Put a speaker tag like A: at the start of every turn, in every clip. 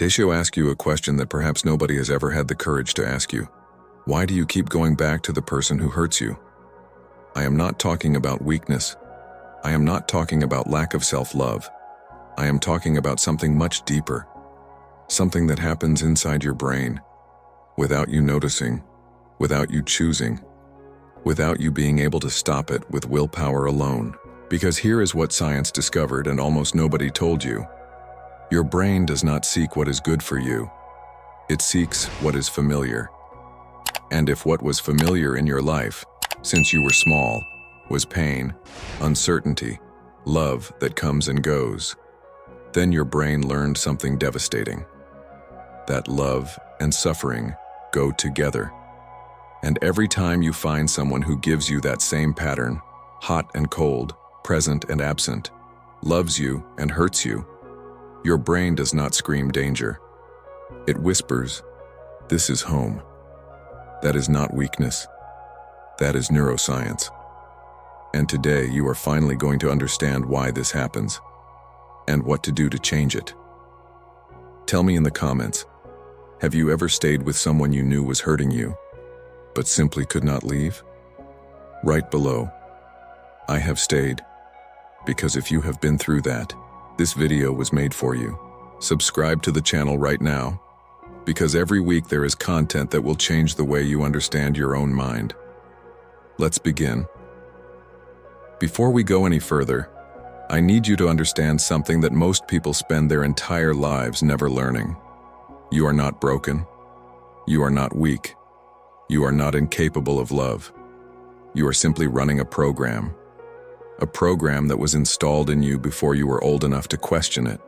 A: Desho asks you a question that perhaps nobody has ever had the courage to ask you. Why do you keep going back to the person who hurts you? I am not talking about weakness. I am not talking about lack of self-love. I am talking about something much deeper. Something that happens inside your brain, without you noticing, without you choosing, without you being able to stop it with willpower alone. Because here is what science discovered and almost nobody told you. Your brain does not seek what is good for you. It seeks what is familiar. And if what was familiar in your life, since you were small, was pain, uncertainty, love that comes and goes, then your brain learned something devastating. That love and suffering go together. And every time you find someone who gives you that same pattern, hot and cold, present and absent, loves you and hurts you, your brain does not scream danger. It whispers, "This is home." That is not weakness. That is neuroscience. And today you are finally going to understand why this happens and what to do to change it. Tell me in the comments, have you ever stayed with someone you knew was hurting you, but simply could not leave? Right below, I have stayed, because if you have been through that, this video was made for you. Subscribe to the channel right now, because every week there is content that will change the way you understand your own mind. Let's begin. Before we go any further, I need you to understand something that most people spend their entire lives never learning. You are not broken. You are not weak. You are not incapable of love. You are simply running a program that was installed in you before you were old enough to question it,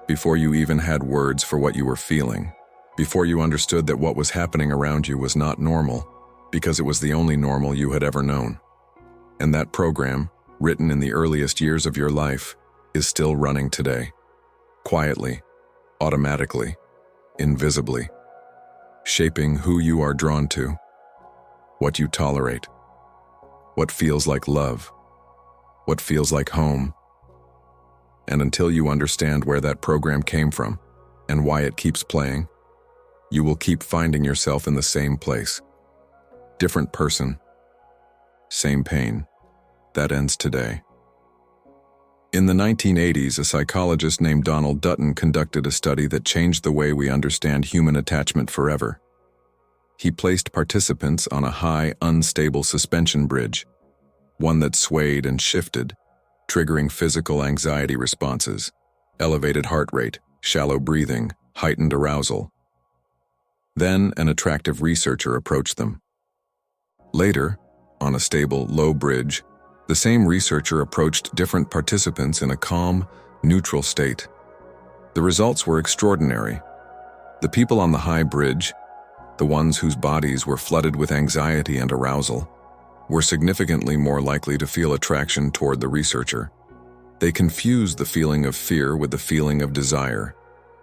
A: before you even had words for what you were feeling, before you understood that what was happening around you was not normal, because it was the only normal you had ever known. And that program, written in the earliest years of your life, is still running today, quietly, automatically, invisibly, shaping who you are drawn to, what you tolerate, what feels like love, what feels like home. And until you understand where that program came from and why it keeps playing, you will keep finding yourself in the same place. Different person, same pain. That ends today. In the 1980s, a psychologist named Donald Dutton conducted a study that changed the way we understand human attachment forever. He placed participants on a high, unstable suspension bridge, one that swayed and shifted, triggering physical anxiety responses, elevated heart rate, shallow breathing, heightened arousal. Then an attractive researcher approached them. Later, on a stable, low bridge, the same researcher approached different participants in a calm, neutral state. The results were extraordinary. The people on the high bridge, the ones whose bodies were flooded with anxiety and arousal, were significantly more likely to feel attraction toward the researcher. They confused the feeling of fear with the feeling of desire.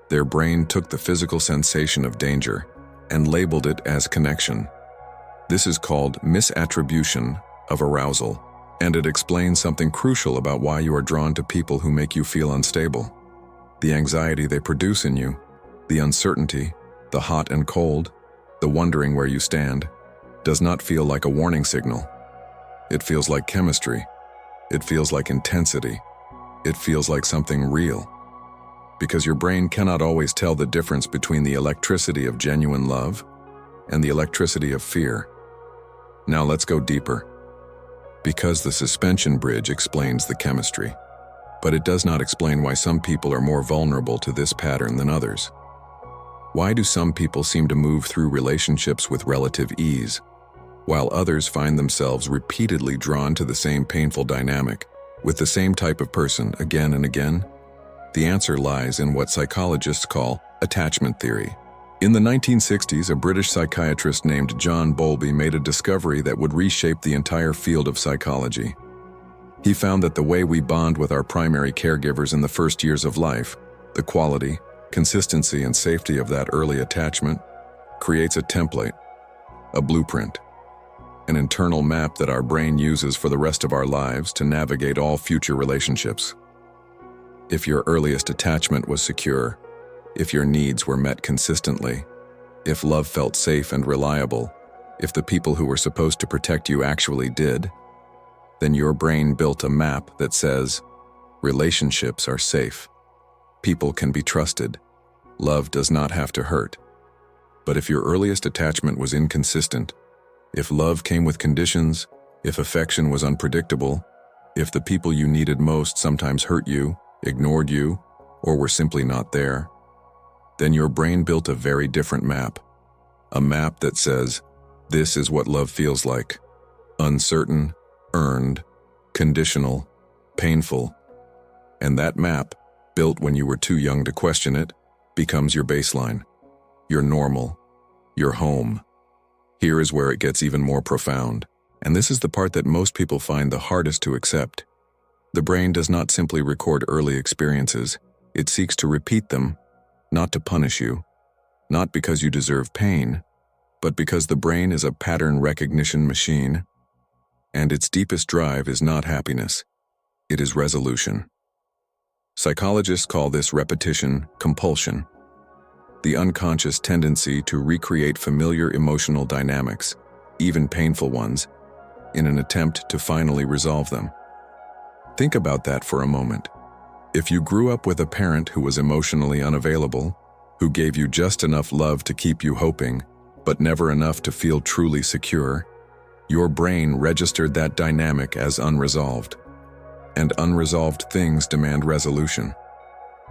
A: Their brain took the physical sensation of danger and labeled it as connection. This is called misattribution of arousal, and it explains something crucial about why you are drawn to people who make you feel unstable. The anxiety they produce in you, the uncertainty, the hot and cold, the wondering where you stand, does not feel like a warning signal. It feels like chemistry. It feels like intensity. It feels like something real. Because your brain cannot always tell the difference between the electricity of genuine love and the electricity of fear. Now let's go deeper. Because the suspension bridge explains the chemistry, but it does not explain why some people are more vulnerable to this pattern than others. Why do some people seem to move through relationships with relative ease, while others find themselves repeatedly drawn to the same painful dynamic, with the same type of person again and again? The answer lies in what psychologists call attachment theory. In the 1960s, a British psychiatrist named John Bowlby made a discovery that would reshape the entire field of psychology. He found that the way we bond with our primary caregivers in the first years of life, the quality, consistency, and safety of that early attachment, creates a template, a blueprint, an internal map that our brain uses for the rest of our lives to navigate all future relationships. If your earliest attachment was secure, if your needs were met consistently, if love felt safe and reliable, if the people who were supposed to protect you actually did, then your brain built a map that says, relationships are safe. People can be trusted. Love does not have to hurt. But if your earliest attachment was inconsistent, if love came with conditions, if affection was unpredictable, if the people you needed most sometimes hurt you, ignored you, or were simply not there, then your brain built a very different map. A map that says, this is what love feels like. Uncertain, earned, conditional, painful. And that map, built when you were too young to question it, becomes your baseline, your normal, your home. Here is where it gets even more profound, and this is the part that most people find the hardest to accept. The brain does not simply record early experiences, it seeks to repeat them, not to punish you, not because you deserve pain, but because the brain is a pattern recognition machine, and its deepest drive is not happiness, it is resolution. Psychologists call this repetition compulsion, the unconscious tendency to recreate familiar emotional dynamics, even painful ones, in an attempt to finally resolve them. Think about that for a moment. If you grew up with a parent who was emotionally unavailable, who gave you just enough love to keep you hoping, but never enough to feel truly secure, your brain registered that dynamic as unresolved. And unresolved things demand resolution.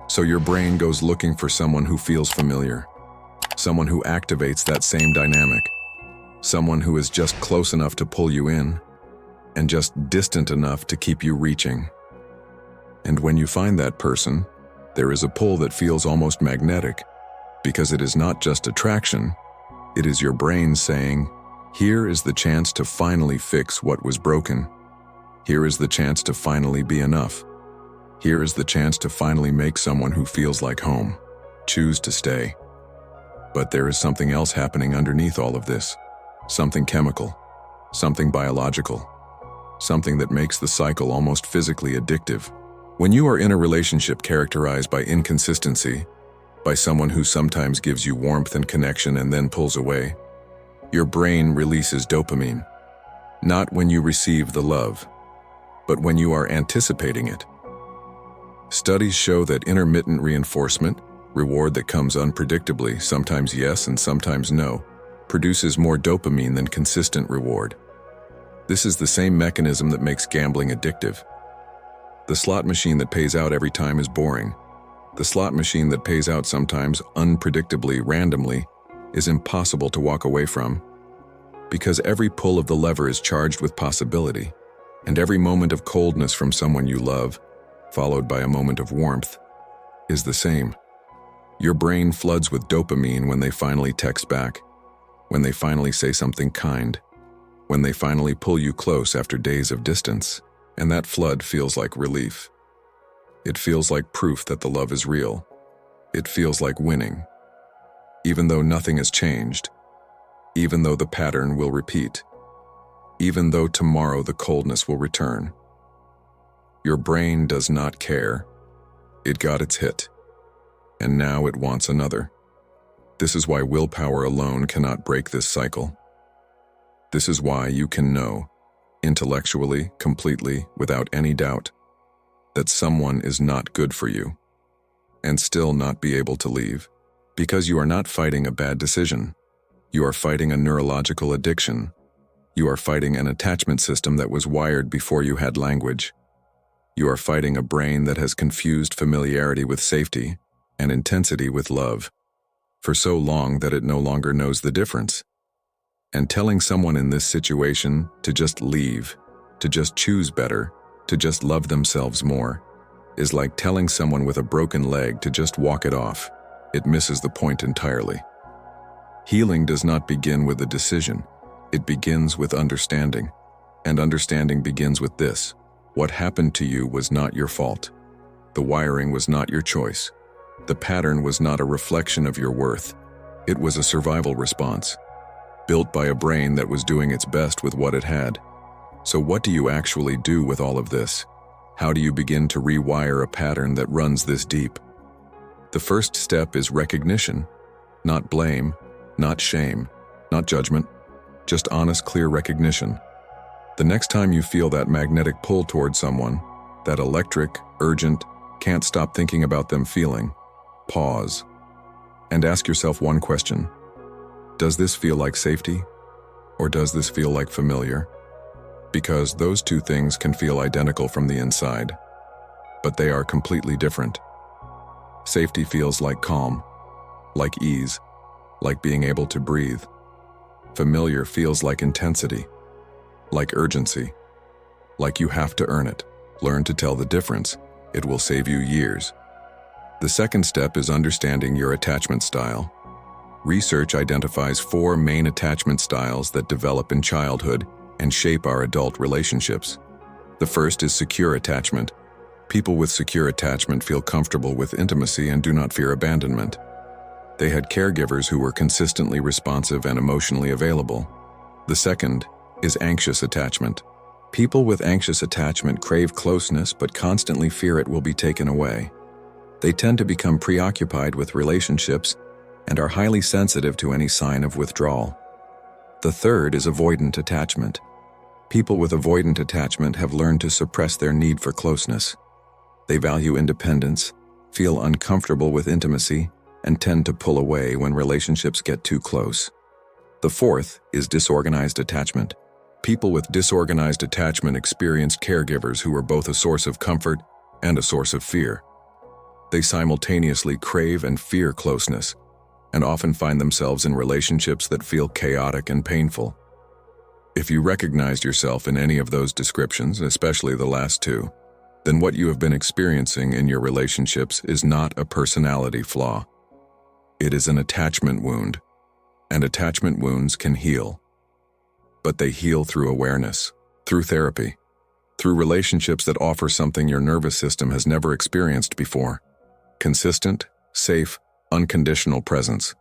A: So your brain goes looking for someone who feels familiar, someone who activates that same dynamic, someone who is just close enough to pull you in, and just distant enough to keep you reaching. And when you find that person, there is a pull that feels almost magnetic, because it is not just attraction, it is your brain saying, here is the chance to finally fix what was broken. Here is the chance to finally be enough. Here is the chance to finally make someone who feels like home choose to stay. But there is something else happening underneath all of this. Something chemical, something biological, something that makes the cycle almost physically addictive. When you are in a relationship characterized by inconsistency, by someone who sometimes gives you warmth and connection and then pulls away, your brain releases dopamine. Not when you receive the love, but when you are anticipating it. Studies show that intermittent reinforcement, reward that comes unpredictably, sometimes yes and sometimes no, produces more dopamine than consistent reward. This is the same mechanism that makes gambling addictive. The slot machine that pays out every time is boring. The slot machine that pays out sometimes unpredictably, randomly, is impossible to walk away from, because every pull of the lever is charged with possibility, and every moment of coldness from someone you love, followed by a moment of warmth, is the same. Your brain floods with dopamine when they finally text back, when they finally say something kind, when they finally pull you close after days of distance, and that flood feels like relief. It feels like proof that the love is real. It feels like winning. Even though nothing has changed, even though the pattern will repeat, even though tomorrow the coldness will return. Your brain does not care. It got its hit, and now it wants another. This is why willpower alone cannot break this cycle. This is why you can know, intellectually, completely, without any doubt, that someone is not good for you, and still not be able to leave, because you are not fighting a bad decision. You are fighting a neurological addiction. You are fighting an attachment system that was wired before you had language. You are fighting a brain that has confused familiarity with safety and intensity with love for so long that it no longer knows the difference. And telling someone in this situation to just leave, to just choose better, to just love themselves more, is like telling someone with a broken leg to just walk it off. It misses the point entirely. Healing does not begin with a decision. It begins with understanding. And understanding begins with this: what happened to you was not your fault. The wiring was not your choice. The pattern was not a reflection of your worth. It was a survival response, built by a brain that was doing its best with what it had. So what do you actually do with all of this? How do you begin to rewire a pattern that runs this deep? The first step is recognition, not blame, not shame, not judgment, just honest, clear recognition. The next time you feel that magnetic pull toward someone, that electric, urgent, can't stop thinking about them feeling, pause and ask yourself one question. Does this feel like safety? Or does this feel like familiar? Because those two things can feel identical from the inside, but they are completely different. Safety feels like calm, like ease, like being able to breathe. Familiar feels like intensity, like urgency, like you have to earn it. Learn to tell the difference. It will save you years. The second step is understanding your attachment style. Research identifies 4 main attachment styles that develop in childhood and shape our adult relationships. The first is secure attachment. People with secure attachment feel comfortable with intimacy and do not fear abandonment. They had caregivers who were consistently responsive and emotionally available. The second is anxious attachment. People with anxious attachment crave closeness but constantly fear it will be taken away. They tend to become preoccupied with relationships and are highly sensitive to any sign of withdrawal. The third is avoidant attachment. People with avoidant attachment have learned to suppress their need for closeness. They value independence, feel uncomfortable with intimacy, and tend to pull away when relationships get too close. The fourth is disorganized attachment. People with disorganized attachment experience caregivers who are both a source of comfort and a source of fear. They simultaneously crave and fear closeness, and often find themselves in relationships that feel chaotic and painful. If you recognized yourself in any of those descriptions, especially the last two, then what you have been experiencing in your relationships is not a personality flaw. It is an attachment wound, and attachment wounds can heal. But they heal through awareness, through therapy, through relationships that offer something your nervous system has never experienced before: consistent, safe, unconditional presence.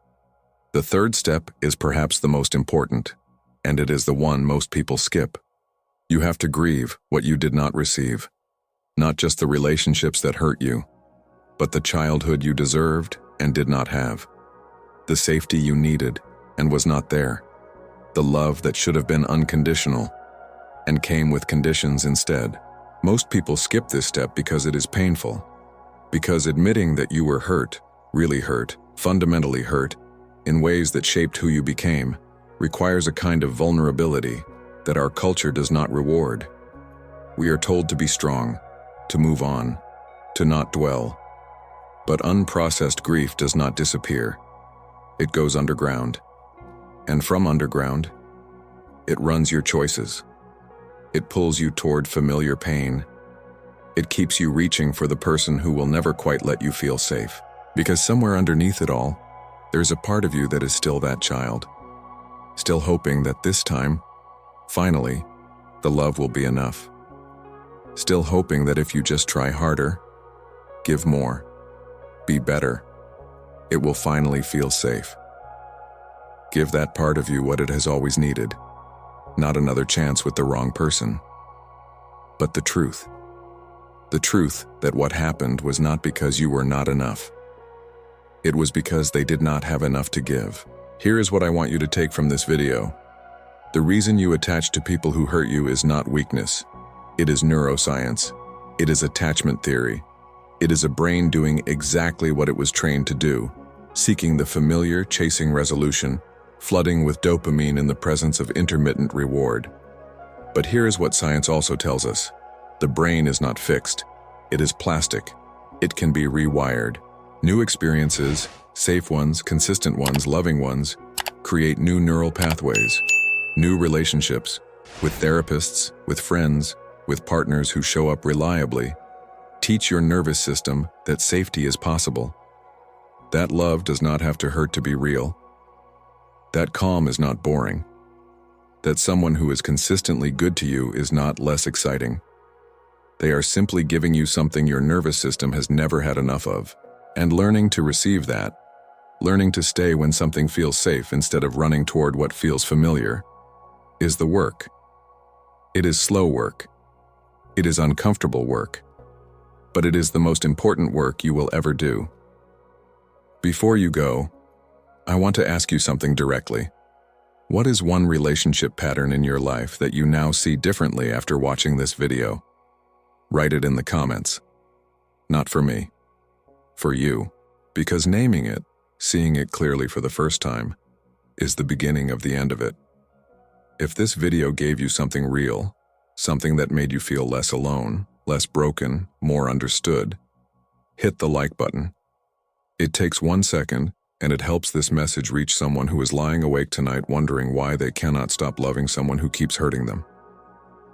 A: The third step is perhaps the most important, and it is the one most people skip. You have to grieve what you did not receive, not just the relationships that hurt you, but the childhood you deserved and did not have, the safety you needed and was not there, the love that should have been unconditional and came with conditions instead. Most people skip this step because it is painful, because admitting that you were hurt, really hurt, fundamentally hurt, in ways that shaped who you became, requires a kind of vulnerability that our culture does not reward. We are told to be strong, to move on, to not dwell. But unprocessed grief does not disappear. It goes underground. And from underground, it runs your choices. It pulls you toward familiar pain. It keeps you reaching for the person who will never quite let you feel safe. Because somewhere underneath it all, there's a part of you that is still that child. Still hoping that this time, finally, the love will be enough. Still hoping that if you just try harder, give more, be better, it will finally feel safe. Give that part of you what it has always needed, not another chance with the wrong person, but the truth. The truth that what happened was not because you were not enough. It was because they did not have enough to give. Here is what I want you to take from this video. The reason you attach to people who hurt you is not weakness. It is neuroscience. It is attachment theory. It is a brain doing exactly what it was trained to do, seeking the familiar, chasing resolution, flooding with dopamine in the presence of intermittent reward. But here is what science also tells us. The brain is not fixed. It is plastic. It can be rewired. New experiences, safe ones, consistent ones, loving ones, create new neural pathways, new relationships, with therapists, with friends, with partners who show up reliably. Teach your nervous system that safety is possible. That love does not have to hurt to be real. That calm is not boring. That someone who is consistently good to you is not less exciting. They are simply giving you something your nervous system has never had enough of. And learning to receive that, learning to stay when something feels safe instead of running toward what feels familiar, is the work. It is slow work. It is uncomfortable work. But it is the most important work you will ever do. Before you go, I want to ask you something directly. What is one relationship pattern in your life that you now see differently after watching this video? Write it in the comments. Not for me. For you. Because naming it, seeing it clearly for the first time, is the beginning of the end of it. If this video gave you something real, something that made you feel less alone, less broken, more understood, hit the like button. It takes 1 second, and it helps this message reach someone who is lying awake tonight wondering why they cannot stop loving someone who keeps hurting them.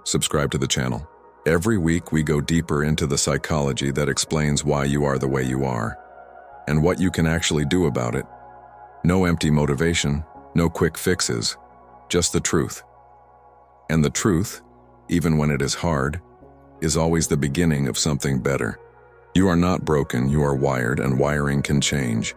A: Subscribe to the channel. Every week we go deeper into the psychology that explains why you are the way you are, and what you can actually do about it. No empty motivation, no quick fixes, just the truth. And the truth, even when it is hard, is always the beginning of something better. You are not broken, you are wired, and wiring can change.